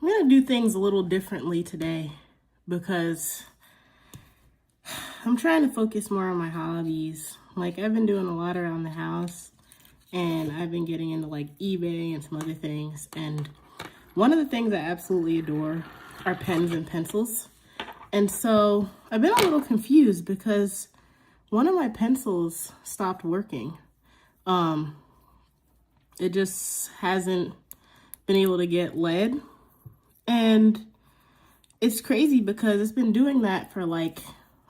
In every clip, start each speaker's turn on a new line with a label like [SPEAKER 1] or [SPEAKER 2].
[SPEAKER 1] I'm gonna do things a little differently today because I'm trying to focus more on my hobbies. Like, I've been doing a lot around the house and I've been getting into like eBay and some other things. And one of the things I absolutely adore are pens and pencils. And so I've been a little confused because one of my pencils stopped working. It just hasn't been able to get lead. And it's crazy because it's been doing that for like,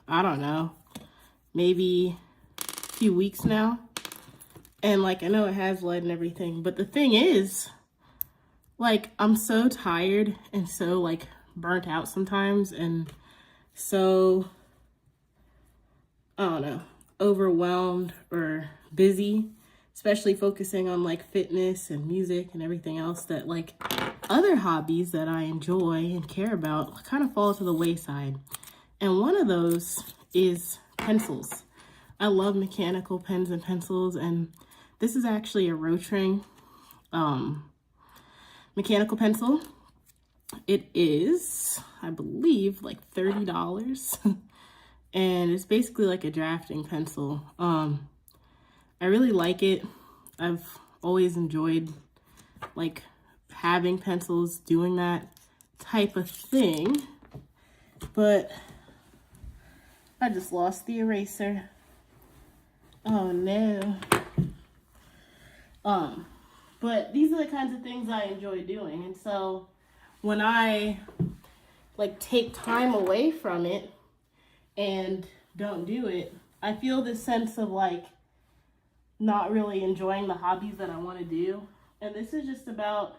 [SPEAKER 1] I don't know, maybe a few weeks now. And like, I know it has lead and everything, but the thing is, like, I'm so tired and so like burnt out sometimes and so, I don't know, overwhelmed or busy, especially focusing on like fitness and music and everything else, that like other hobbies that I enjoy and care about kind of fall to the wayside. And one of those is pencils. I love mechanical pens and pencils, and this is actually a Rotring mechanical pencil. It is, I believe, like $30. And it's basically like a drafting pencil. I really like it. I've always enjoyed like having pencils, doing that type of thing. But I just lost the eraser. Oh no. But these are the kinds of things I enjoy doing. And so when I like take time away from it and don't do it, I feel this sense of like not really enjoying the hobbies that I want to do. And this is just about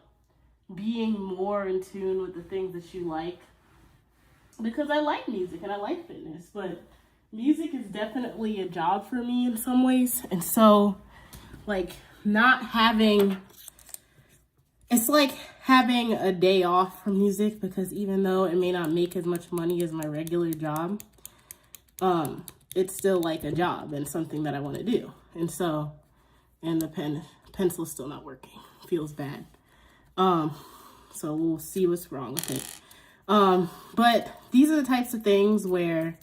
[SPEAKER 1] being more in tune with the things that you like. Because I like music and I like fitness, but music is definitely a job for me in some ways. And so like not having, it's like having a day off from music, because even though it may not make as much money as my regular job, it's still like a job and something that I want to do. And so, and the pencil's still not working. Feels bad. So we'll see what's wrong with it. But these are the types of things where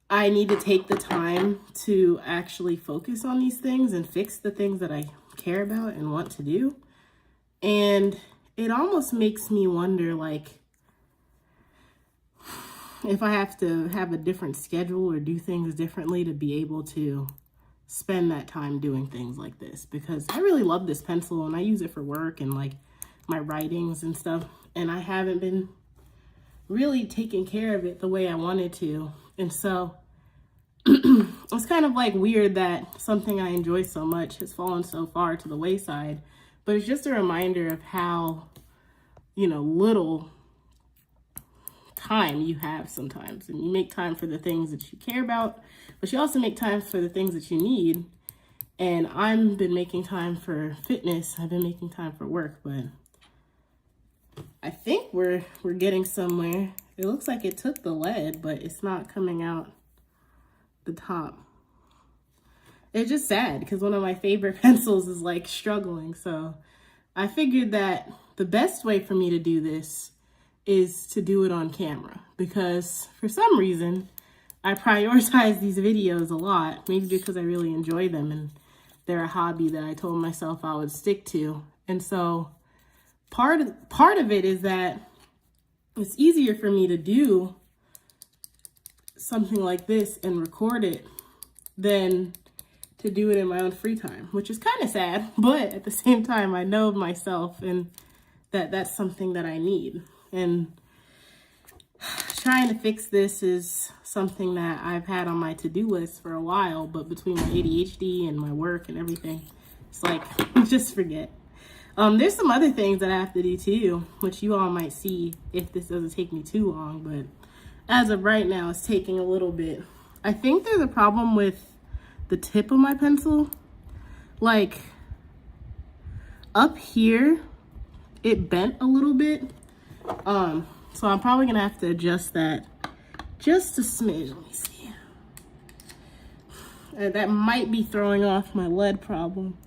[SPEAKER 1] I need to take the time to actually focus on these things and fix the things that I care about and want to do. And it almost makes me wonder, like, if I have to have a different schedule or do things differently to be able to spend that time doing things like this, because I really love this pencil and I use it for work and like my writings and stuff, and I haven't been really taking care of it the way I wanted to. And so it's kind of like weird that something I enjoy so much has fallen so far to the wayside, but it's just a reminder of how, you know, little time you have sometimes, and you make time for the things that you care about, but you also make time for the things that you need. And I've been making time for fitness, I've been making time for work, but I think we're getting somewhere. It looks like it took the lead, but it's not coming out the top. It's just sad because one of my favorite pencils is like struggling. So I figured that the best way for me to do this is to do it on camera, because for some reason I prioritize these videos a lot, maybe because I really enjoy them and they're a hobby that I told myself I would stick to. And so part of it is that it's easier for me to do something like this and record it than to do it in my own free time, which is kind of sad, but at the same time, I know myself and that's something that I need. And trying to fix this is something that I've had on my to-do list for a while, but between my ADHD and my work and everything, it's like, just forget. There's some other things that I have to do too, which you all might see if this doesn't take me too long, but as of right now, it's taking a little bit. I think there's a problem with the tip of my pencil. Like, up here, it bent a little bit. So I'm probably gonna have to adjust that just a smidge. Let me see. That might be throwing off my lead problem.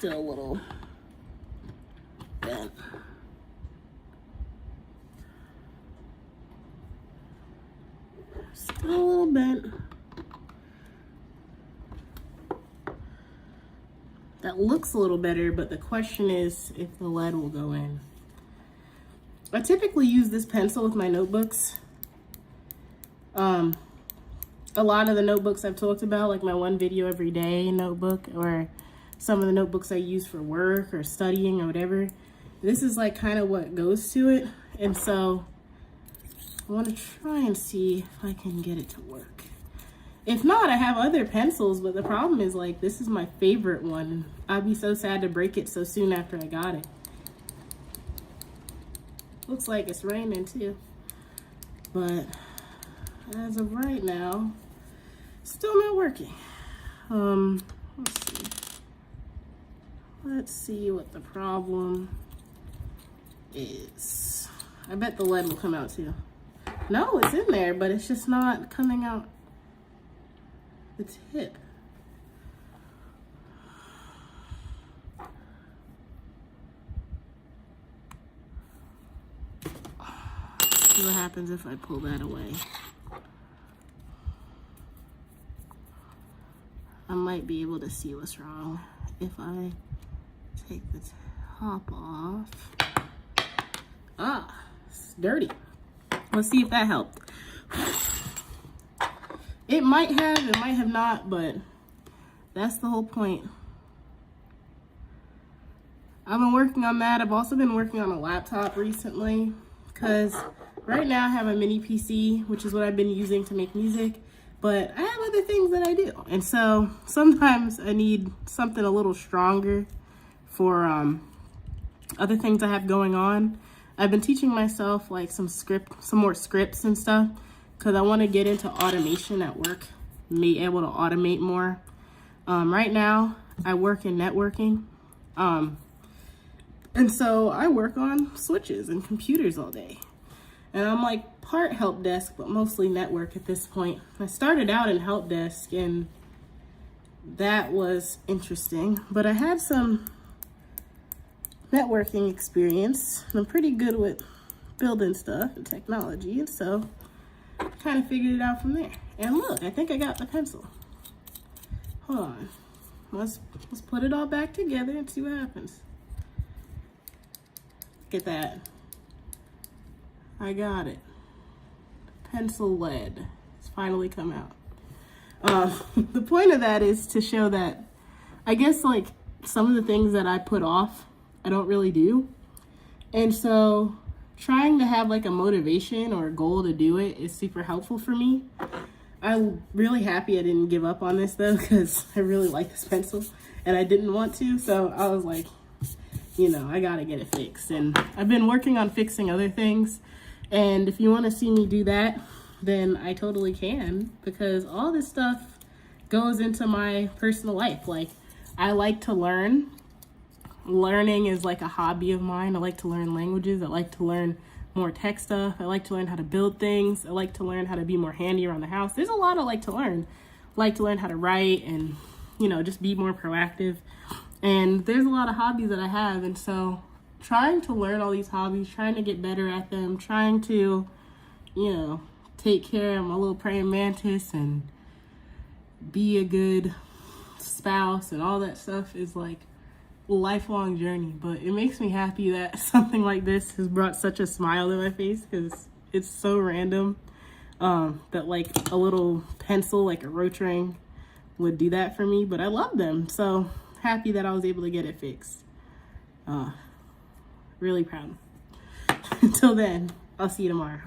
[SPEAKER 1] still a little bent. Still a little bent. That looks a little better, but the question is if the lead will go in. I typically use this pencil with my notebooks. A lot of the notebooks I've talked about, like my one video every day notebook, or some of the notebooks I use for work or studying or whatever, this is like kind of what goes to it. And so I want to try and see if I can get it to work. If not, I have other pencils, but the problem is like this is my favorite one. I'd be so sad to break it so soon after I got it. Looks like it's raining too, but as of right now, still not working. Let's see what the problem is. I bet the lead will come out too. No, it's in there, but it's just not coming out the tip. See what happens if I pull that away. I might be able to see what's wrong if I take the top off. Ah, it's dirty. Let's see if that helped. It might have not, but that's the whole point. I've been working on that. I've also been working on a laptop recently because right now I have a mini PC, which is what I've been using to make music. But I have other things that I do. And so sometimes I need something a little stronger for other things I have going on. I've been teaching myself like some more scripts and stuff because I want to get into automation at work, be able to automate more. Right now I work in networking. And so I work on switches and computers all day. And I'm like part help desk, but mostly network at this point. I started out in help desk and that was interesting, but I had some networking experience and I'm pretty good with building stuff and technology. And so I kind of figured it out from there. And look, I think I got the pencil. Hold on. Let's put it all back together and see what happens. Look at that. I got it. Pencil lead. It's finally come out. The point of that is to show that I guess like some of the things that I put off, I don't really do. And so trying to have like a motivation or a goal to do it is super helpful for me. I'm really happy I didn't give up on this though, because I really like this pencil and I didn't want to. So I was like, you know, I gotta get it fixed. And I've been working on fixing other things. And if you want to see me do that, then I totally can, because all this stuff goes into my personal life. Like, I like to learn. Learning is like a hobby of mine. I like to learn languages. I like to learn more tech stuff. I like to learn how to build things. I like to learn how to be more handy around the house. There's a lot I like to learn. I like to learn how to write and, you know, just be more proactive. And there's a lot of hobbies that I have. And so trying to learn all these hobbies, trying to get better at them, trying to, you know, take care of my little praying mantis and be a good spouse and all that stuff is like a lifelong journey. But it makes me happy that something like this has brought such a smile to my face, because it's so random that like a little pencil, like a roach ring, would do that for me. But I love them. So happy that I was able to get it fixed. Really proud. Until then, I'll see you tomorrow.